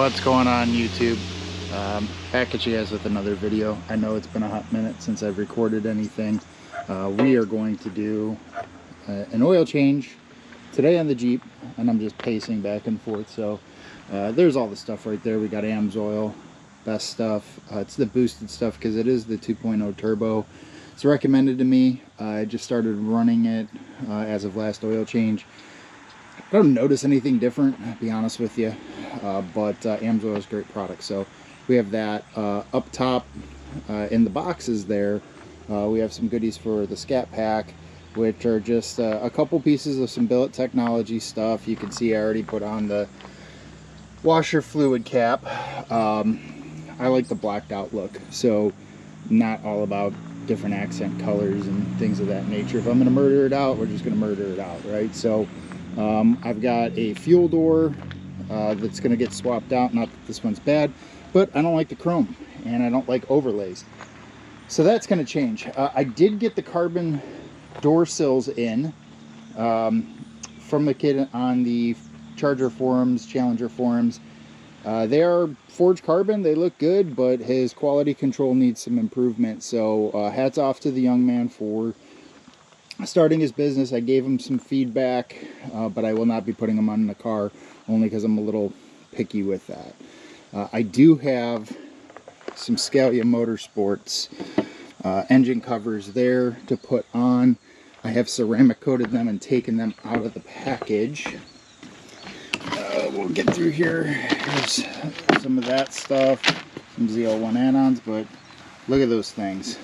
What's going on, YouTube? Back at you guys with another video. I know it's been a hot minute since I've recorded anything. We are going to do an oil change today on the Jeep, and I'm just pacing back and forth. So there's all the stuff right there. We got Amsoil, best stuff. It's the boosted stuff because it is the 2.0 turbo. It's recommended to me. I just started running it as of last oil change. I don't notice anything different, to be honest with you, but Amsoil is a great product. So we have that up top in the boxes there. We have some goodies for the Scat pack, which are just a couple pieces of some Billet Technology stuff. You can see I already put on the washer fluid cap. I like the blacked out look, so not all about different accent colors and things of that nature. If I'm going to murder it out, we're just going to murder it out, right? So I've got a fuel door that's going to get swapped out. Not that this one's bad, but I don't like the chrome and I don't like overlays. So that's going to change. I did get the carbon door sills in from the kid on the Charger forums, Challenger forums. They are forged carbon. They look good, but his quality control needs some improvement. So hats off to the young man for starting his business. I gave him some feedback, but I will not be putting them on the car, only because I'm a little picky with that. I do have some Scalia Motorsports engine covers there to put on. I have ceramic coated them and taken them out of the package. We'll get through here. Here's some of that stuff, some ZL1 add-ons, but look at those things.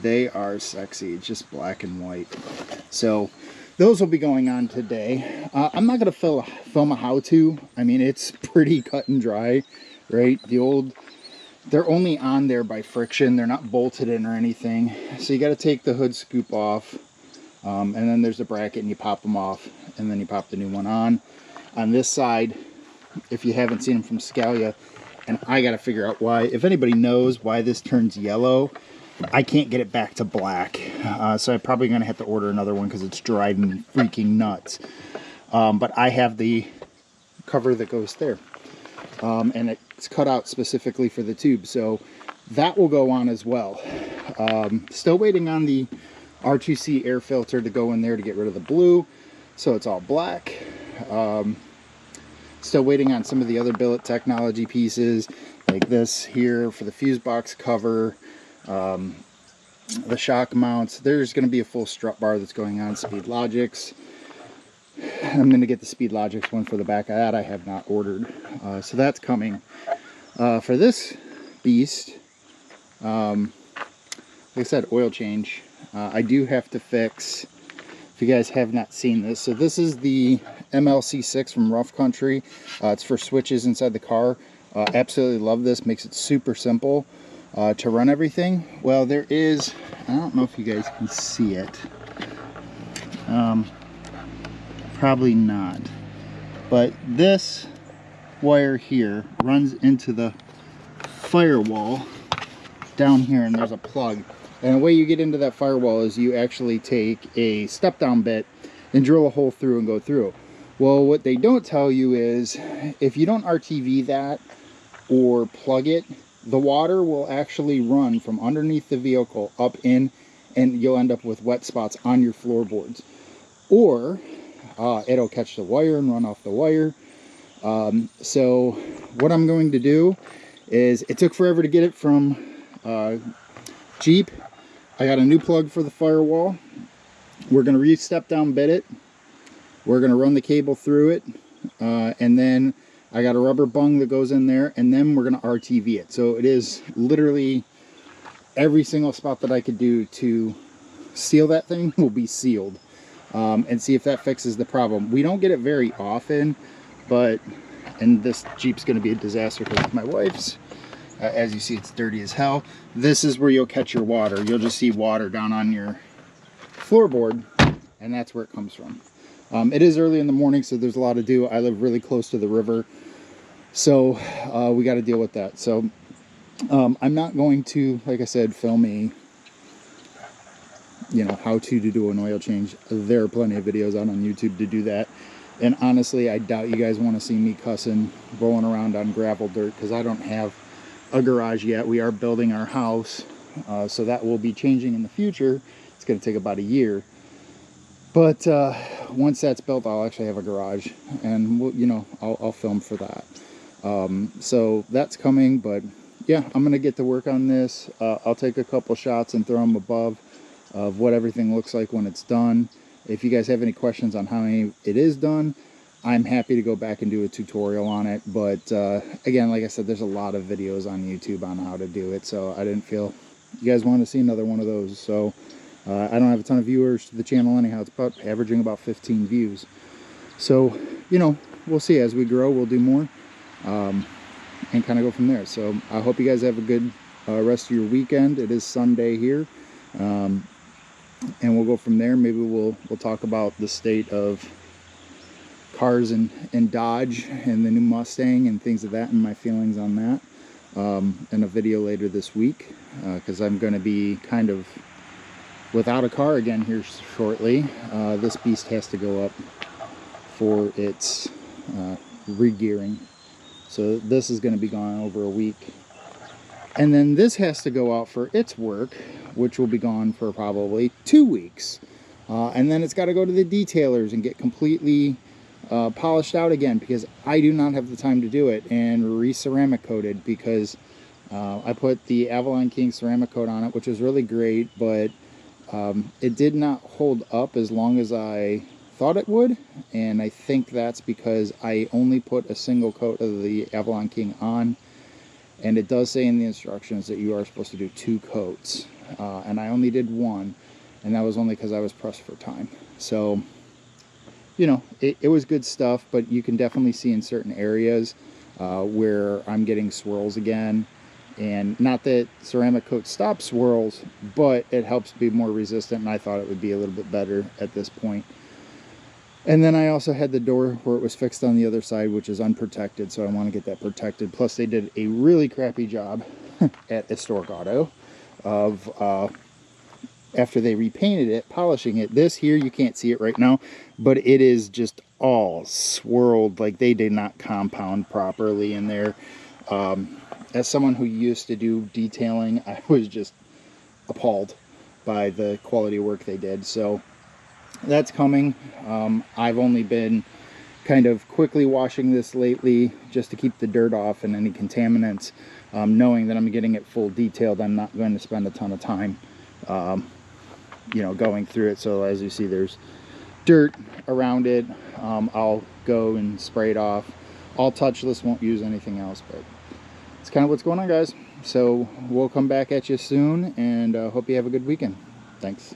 They are sexy. It's just black and white. So those will be going on today. I'm not going to film a how-to. I mean, it's pretty cut and dry, right? They're only on there by friction. They're not bolted in or anything. So you got to take the hood scoop off, and then there's a bracket and you pop them off, and then you pop the new one on. On this side, if you haven't seen them from Scalia, and I got to figure out why. If anybody knows why this turns yellow, I can't get it back to black, so I'm probably going to have to order another one because it's driving me freaking nuts. But I have the cover that goes there, and it's cut out specifically for the tube, so that will go on as well. Still waiting on the R2C air filter to go in there to get rid of the blue, so it's all black. Still waiting on some of the other Billet Technology pieces, like this here for the fuse box cover. The shock mounts. There's going to be a full strut bar that's going on Speed Logics. I'm going to get the Speed Logics one for the back of that. I have not ordered, so that's coming. For this beast, like I said, oil change. I do have to fix, if you guys have not seen this, so this is the MLC6 from Rough Country. It's for switches inside the car. Absolutely love this. Makes it super simple to run everything. Well, there is, I don't know if you guys can see it, probably not, but this wire here runs into the firewall down here, and there's a plug, and the way you get into that firewall is you actually take a step down bit and drill a hole through and go through. Well, what they don't tell you is if you don't RTV that or plug it, the water will actually run from underneath the vehicle up in, and you'll end up with wet spots on your floorboards. Or it'll catch the wire and run off the wire. So what I'm going to do is, it took forever to get it from Jeep. I got a new plug for the firewall. We're going to re-step down bit it. We're going to run the cable through it, and then I got a rubber bung that goes in there, and then we're going to RTV it. So it is literally every single spot that I could do to seal that thing will be sealed, and see if that fixes the problem. We don't get it very often, but, and this Jeep's going to be a disaster because it's my wife's. As you see, it's dirty as hell. This is where you'll catch your water. You'll just see water down on your floorboard, and that's where it comes from. It is early in the morning, so there's a lot to do. I live really close to the river, so we got to deal with that. So I'm not going to, like I said, film a, how to do an oil change. There are plenty of videos out on YouTube to do that. And honestly, I doubt you guys want to see me cussing, rolling around on gravel dirt, because I don't have a garage yet. We are building our house, so that will be changing in the future. It's going to take about a year. But once that's built, I'll actually have a garage, and we'll, you know, I'll film for that. So that's coming, but yeah, I'm going to get to work on this. I'll take a couple shots and throw them above of what everything looks like when it's done. If you guys have any questions on how it is done, I'm happy to go back and do a tutorial on it. But again, like I said, there's a lot of videos on YouTube on how to do it, so I didn't feel you guys want to see another one of those. So I don't have a ton of viewers to the channel anyhow. It's averaging about 15 views. So, you know, we'll see. As we grow, we'll do more and kind of go from there. So I hope you guys have a good rest of your weekend. It is Sunday here. And we'll go from there. Maybe we'll talk about the state of cars in Dodge and the new Mustang and things of that, and my feelings on that in a video later this week, because I'm going to be kind of without a car again here shortly. This beast has to go up for its re-gearing, so this is going to be gone over a week. And then this has to go out for its work, which will be gone for probably 2 weeks. And then it's got to go to the detailers and get completely polished out again, because I do not have the time to do it, and re-ceramic coated, because I put the Avalon King ceramic coat on it, which was really great, but it did not hold up as long as I thought it would. And I think that's because I only put a single coat of the Avalon King on. And it does say in the instructions that you are supposed to do 2 coats. And I only did 1. And that was only because I was pressed for time. So, you know, it was good stuff. But you can definitely see in certain areas where I'm getting swirls again. And not that ceramic coat stops swirls, but it helps be more resistant. And I thought it would be a little bit better at this point. And then I also had the door where it was fixed on the other side, which is unprotected, so I want to get that protected. Plus, they did a really crappy job at Historic Auto of, after they repainted it, polishing it. This here, you can't see it right now, but it is just all swirled, like they did not compound properly in there. As someone who used to do detailing, I was just appalled by the quality of work they did. So that's coming. I've only been kind of quickly washing this lately just to keep the dirt off and any contaminants, knowing that I'm getting it full detailed. I'm not going to spend a ton of time you know, going through it. So as you see, there's dirt around it. I'll go and spray it off. All touchless, won't use anything else, but it's kind of what's going on, guys. So we'll come back at you soon, and hope you have a good weekend. Thanks.